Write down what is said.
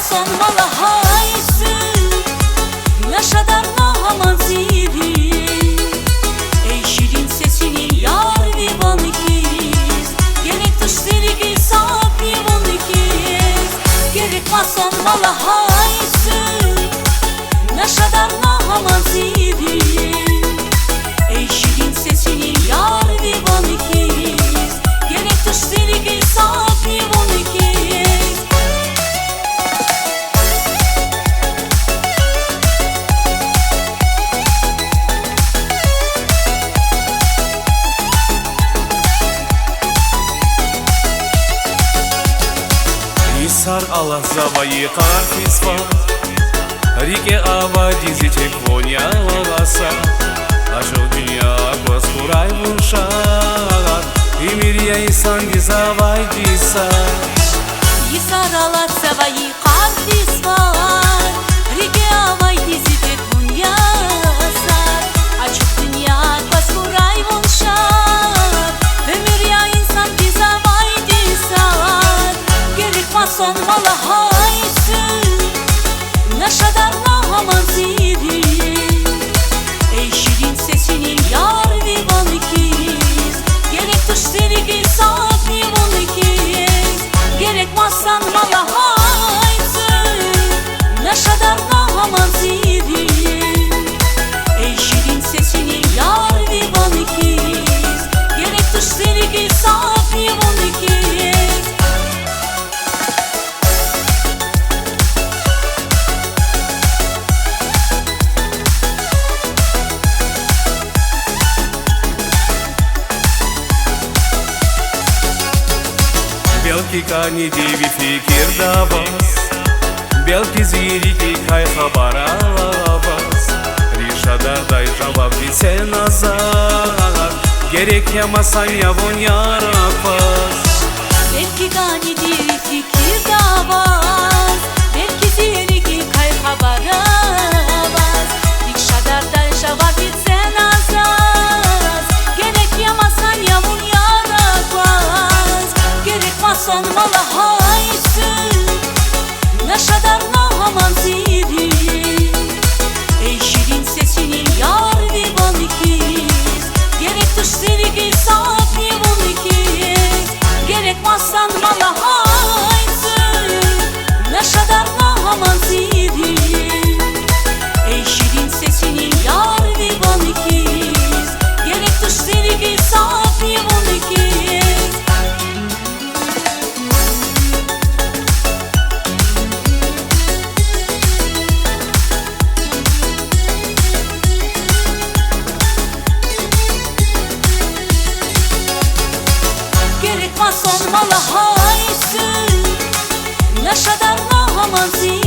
son mala haysı Yaşadar nahaman ziri Ey şirin sesini yar vivan ikiz Gerek dıştırık isap vivan ikiz Gerek son mala haysı Yaşadar nahaman ziri Ey şirin sesini yar vivan ikiz Gerek dıştırık isap vivan ikiz Сар Аллах завои карфисфа Реке Авади зитек воня лаваса Ашел dünya кваскурай вуншар И мирья и санди завай диса Сар Аллах завои карфисфа Реке Авади зитек воня лаваса Ашел dünya кваскурай вуншар И мирья и санди завай диса Son mala haysı Yaşadar nahaman ziri Ey şirin sesini yar vivan ikiz Gerek dıştırık isap vivan ikiz Gerek masan mala haysı Yaşadar nahaman ziri Ey şirin sesini yar vivan ikiz Gerek dıştırık isap vivan ikiz Белки кани диви фикир давас Белки зирики кай хабара лавас Ришадардай жаваб дице назад Gerek yamasan yavun yarapaz Belki gani divi fikir davaz Belki ziriki kay habara vaz Rişadardan javab etsen azaz Gerek yamasan yavun yarapaz Gerek masan mala haysı Yaşadar nahaman ziri Ey şirin sesini yar vivan ikiz Gerek dıştırık isap vivan ikiz Gerek masan mala haysı Yaşadar nahaman ziri Ey şirin sesini yar vivan ikiz Gerek dıştırık isap vivan ikiz Son mala haysı Yaşadar nahaman ziri